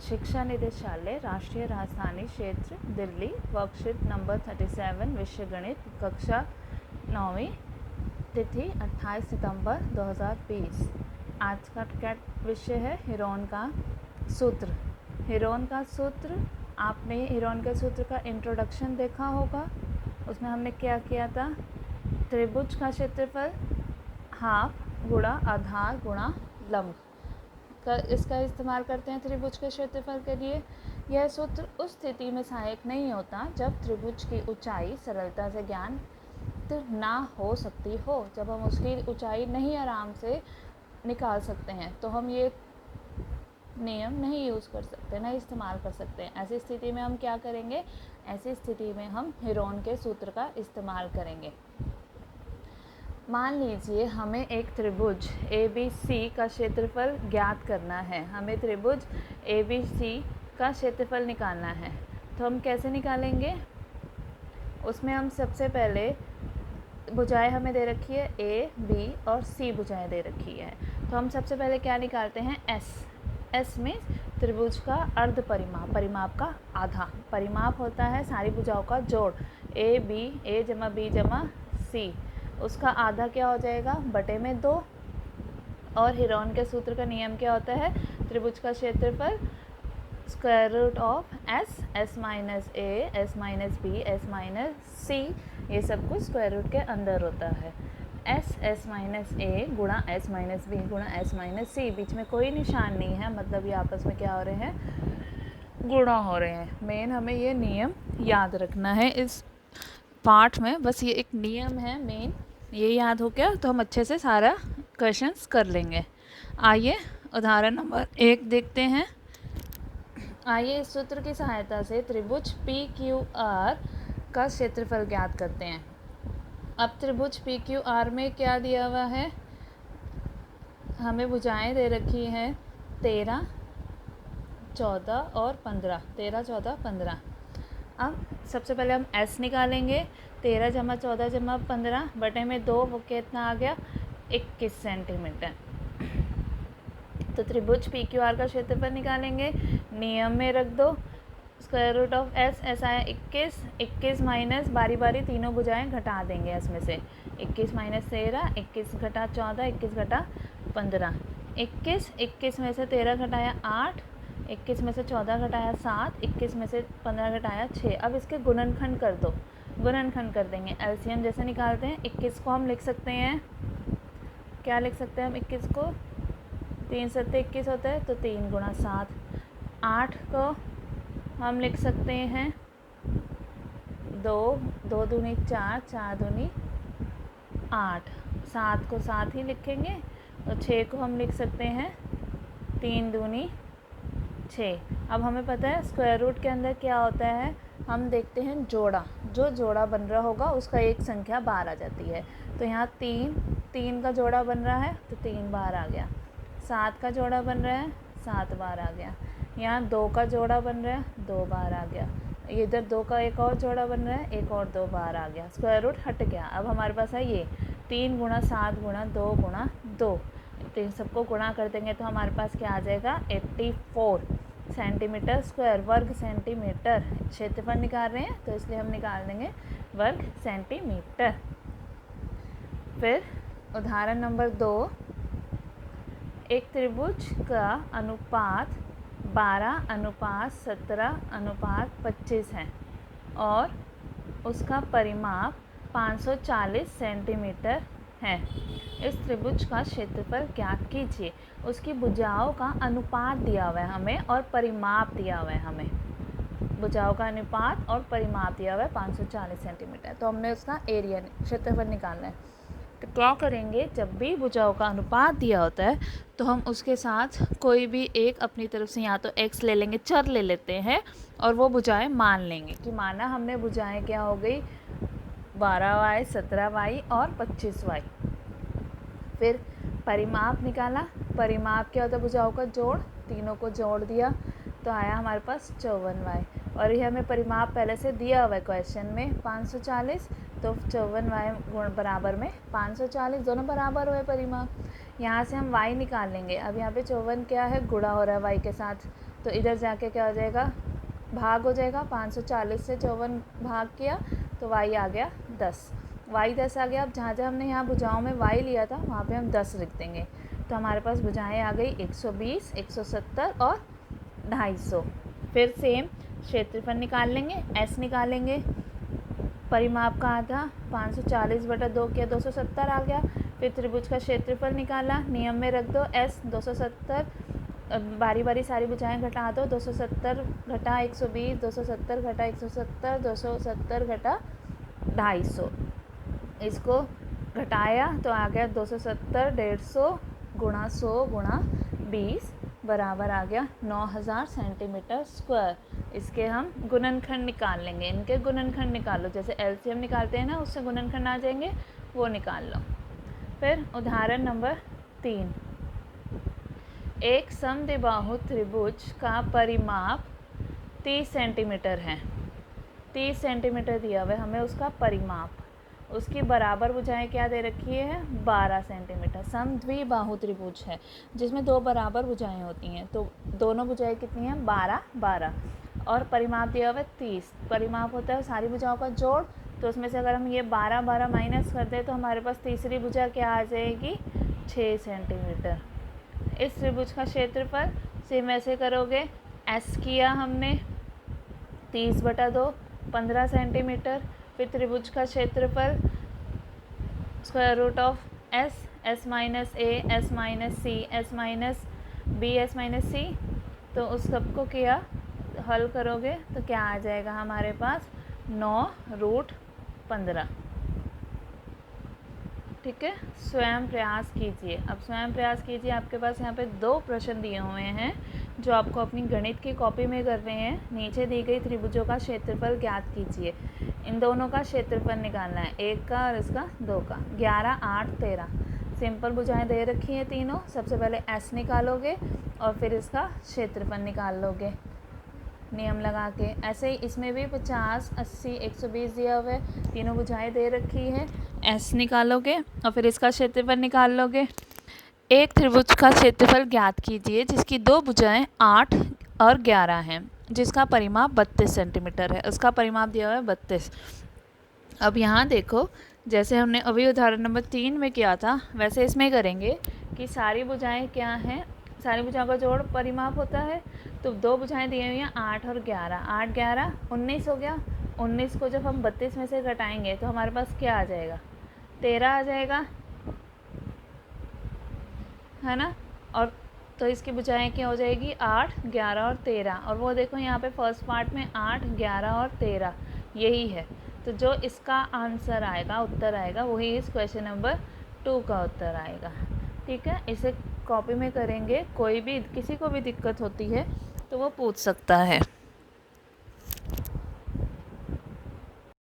शिक्षा निदेशालय, राष्ट्रीय राजधानी क्षेत्र दिल्ली, वर्कशीट नंबर 37, विषय गणित, कक्षा 9वीं, तिथि 28 सितंबर 2020। आज का विषय है हीरोन का सूत्र। हीरोन का सूत्र, आपने हीरोन के सूत्र का इंट्रोडक्शन देखा होगा। उसमें हमने क्या किया था, त्रिभुज का क्षेत्रफल हाफ गुणा आधार गुणा लंब का इसका इस्तेमाल करते हैं त्रिभुज के क्षेत्रफल के लिए। यह सूत्र उस स्थिति में सहायक नहीं होता जब त्रिभुज की ऊंचाई सरलता से ज्ञात ना हो सकती हो। जब हम उसकी ऊंचाई नहीं आराम से निकाल सकते हैं तो हम ये नियम नहीं यूज़ कर सकते, नहीं इस्तेमाल कर सकते हैं। ऐसी स्थिति में हम क्या करेंगे, ऐसी स्थिति में हम हीरोन के सूत्र का इस्तेमाल करेंगे। मान लीजिए हमें एक त्रिभुज ABC का क्षेत्रफल ज्ञात करना है। हमें त्रिभुज ABC का क्षेत्रफल निकालना है, तो हम कैसे निकालेंगे। उसमें हम सबसे पहले भुजाएं हमें दे रखी है A, B और C भुजाएं दे रखी है। तो हम सबसे पहले क्या निकालते हैं, S में त्रिभुज का अर्ध परिमाप, परिमाप का आधा। परिमाप होता है सारी भुजाओं का जोड़, A जमा B जमा C। उसका आधा क्या हो जाएगा, बटे में 2। और हीरोन के सूत्र का नियम क्या होता है, त्रिभुज का क्षेत्रफल square root of S minus A, S minus B, S minus C, ये सब कुछ स्क्वायर रूट के अंदर होता है। S माइनस A गुणा S माइनस B गुणा S माइनस C, बीच में कोई निशान नहीं है, मतलब ये आपस में क्या हो रहे हैं, गुणा हो रहे हैं। मेन हमें ये नियम याद रखना है इस पार्ट में, बस ये एक नियम है मेन, ये याद हो गया तो हम अच्छे से सारा क्वेश्चंस कर लेंगे। आइए उदाहरण नंबर 1 देखते हैं। आइए इस सूत्र की सहायता से त्रिभुज PQR का क्षेत्रफल ज्ञात करते हैं। अब त्रिभुज PQR में क्या दिया हुआ है, हमें भुजाएं दे रखी हैं 13, 14 और 15, 13, 14, 15। अब सबसे पहले हम S निकालेंगे। 13 जमा 14 जमा 15 बटे में 2, वो कितना आ गया, 21 सेंटीमीटर। तो त्रिभुज PQR का क्षेत्रफल निकालेंगे, नियम में रख दो, स्क्वायर रूट ऑफ S आया 21, 21 माइनस बारी बारी तीनों भुजाएं घटा देंगे S में से। 21 माइनस 13, 21 घटा 14, 21 घटा 15, 21 में से 13 घटाया 8, 21 में से 14 घटाया 7, 21 में से 15 घटाया 6। अब इसके गुणनखंड कर दो, गुणनखंड कर देंगे। एलसीएम जैसे निकालते हैं, 21 को हम लिख सकते हैं, क्या लिख सकते हैं हम 21 को, 3 सत्ते 21 होता है, तो 3 गुणा 7। 8 को हम लिख सकते हैं 2 दूनी 4, 4 दूनी 8। 7 को 7 ही लिखेंगे, और 6 को हम लिख सकते हैं 3 दूनी 6। अब हमें पता है स्क्वायर रूट के अंदर क्या होता है, हम देखते हैं जोड़ा, जो जोड़ा बन रहा होगा उसका एक संख्या बाहर आ जाती है। तो यहाँ 3 का जोड़ा बन रहा है तो 3 बाहर आ गया। 7 का जोड़ा बन रहा है, 7 बाहर आ गया। यहाँ 2 का जोड़ा बन रहा है, 2 बाहर आ गया। इधर 2 का एक और जोड़ा बन रहा है, एक और 2 बाहर आ गया। स्क्वायर रूट हट गया। अब हमारे पास है ये 3 गुणा 7 गुणा 2 गुणा 2। तो इन सबको गुणा कर देंगे तो हमारे पास क्या आ जाएगा, 84 सेंटीमीटर स्क्वायर, वर्ग सेंटीमीटर। क्षेत्रफल निकाल रहे हैं तो इसलिए हम निकाल देंगे वर्ग सेंटीमीटर। फिर उदाहरण नंबर 2, एक त्रिभुज का अनुपात 12:17:25 है और उसका परिमाप 540 सेंटीमीटर है। इस त्रिभुज का क्षेत्रफल ज्ञात कीजिए। उसकी भुजाओं का अनुपात दिया हुआ है हमें और परिमाप दिया हुआ है हमें। भुजाओं का अनुपात और परिमाप दिया हुआ है 540 सेंटीमीटर। तो हमने उसका एरिया क्षेत्रफल निकालना है। तो क्या करेंगे, जब भी भुजाओं का अनुपात दिया होता है तो हम उसके साथ कोई भी एक अपनी तरफ से या तो x ले लेंगे, चर ले लेते हैं, और वो भुजाएं मान लेंगे कि माना हमने भुजाएं क्या हो गई 12y, 17y और 25y। फिर परिमाप निकाला, परिमाप क्या होता है, भुजाओं का जोड़, तीनों को जोड़ दिया तो आया हमारे पास 54y। और ये हमें परिमाप पहले से दिया हुआ है क्वेश्चन में 540, तो 54y गुण बराबर में 540, दोनों बराबर हुए परिमाप। यहाँ से हम y निकाल लेंगे। अब यहाँ पे 54 क्या है, गुणा हो रहा है y के साथ, तो इधर जाके क्या हो जाएगा, भाग हो जाएगा। 540 से 54 भाग किया तो y आ गया 10, y 10 आ गया। अब जहाँ जहाँ हमने यहाँ भुजाओं में y लिया था वहाँ पे हम 10 लिख देंगे। तो हमारे पास भुजाएं आ गई 120, 170 और 250। फिर सेम क्षेत्रफल निकाल लेंगे, s निकालेंगे। परिमाप का आधा 540/2 किया 270 आ गया। फिर त्रिभुज का क्षेत्रफल निकाला, नियम में रख दो s 270, बारी बारी सारी भुजाएं घटा दो। 270 घटा 120, 270 घटा 170, 270 घटा 250। इसको घटाया तो आ गया 270 150 गुणा 100 गुणा 20 बराबर आ गया 9000 सेंटीमीटर स्क्वायर। इसके हम गुणनखंड निकाल लेंगे। इनके गुणनखंड निकालो, जैसे एलसीएम निकालते हैं ना, उससे गुणनखंड आ जाएंगे, वो निकाल लो। फिर उदाहरण नंबर 3, एक समद्विबाहु त्रिभुज का परिमाप 30 सेंटीमीटर है। 30 सेंटीमीटर दिया हुआ है हमें उसका परिमाप। उसकी बराबर भुजाएं क्या दे रखी है, 12 सेंटीमीटर। समद्विबाहु त्रिभुज है जिसमें दो बराबर भुजाएं होती हैं, तो दोनों भुजाएं कितनी हैं, 12 12। और परिमाप दिया हुआ है 30। परिमाप होता है सारी भुजाओं का जोड़, तो उसमें से अगर हम ये 12 12 माइनस कर दें तो हमारे पास तीसरी भुजा क्या आ जाएगी, 6 सेंटीमीटर। इस त्रिभुज का क्षेत्रफल सेम ऐसे करोगे, एस किया हमने 30/2 15 सेंटीमीटर। फिर त्रिभुज का क्षेत्रफल square root of S, S minus A, S minus C, S minus B, S minus C. तो उस सबको किया, हल करोगे तो क्या आ जाएगा हमारे पास 9√15। ठीक है, स्वयं प्रयास कीजिए। अब स्वयं प्रयास कीजिए, आपके पास यहाँ पे 2 प्रश्न दिए हुए हैं जो आपको अपनी गणित की कॉपी में करने हैं। नीचे दी गई त्रिभुजों का क्षेत्रफल ज्ञात कीजिए। इन दोनों का क्षेत्रफल निकालना है, एक का और इसका 2 का। 11 8 13 सिंपल भुजाएं दे रखी हैं तीनों। सबसे पहले एस निकालोगे और फिर इसका क्षेत्रफल निकाल लोगे नियम लगा के। ऐसे ही इसमें भी 50 80 120 दिया हुआ है, तीनों भुजाएं दे रखी है। एस निकालोगे और फिर इसका क्षेत्रफल निकाल लोगे। एक त्रिभुज का क्षेत्रफल ज्ञात कीजिए जिसकी 2 भुजाएं 8 और 11 हैं, जिसका परिमाप 32 सेंटीमीटर है। उसका परिमाप दिया हुआ है 32। अब यहाँ देखो, जैसे हमने अभी उदाहरण नंबर 3 में किया था वैसे इसमें करेंगे कि सारी भुजाएं क्या हैं, सारी भुजाओं का जोड़ परिमाप होता है। तो 2 भुजाएं दी हुई हैं 8 और 11, 8 11 19 हो गया। 19 को जब हम 32 में से घटाएंगे तो हमारे पास क्या आ जाएगा, 13 आ जाएगा, है ना। और तो इसकी भुजाएं क्या हो जाएगी, 8 11 और 13। और वो देखो यहाँ पे फर्स्ट पार्ट में 8 11 और 13 यही है। तो जो इसका आंसर आएगा, उत्तर आएगा, वही इस क्वेश्चन नंबर 2 का उत्तर आएगा। ठीक है, इसे कॉपी में करेंगे। कोई भी किसी को भी दिक्कत होती है तो वो पूछ सकता है।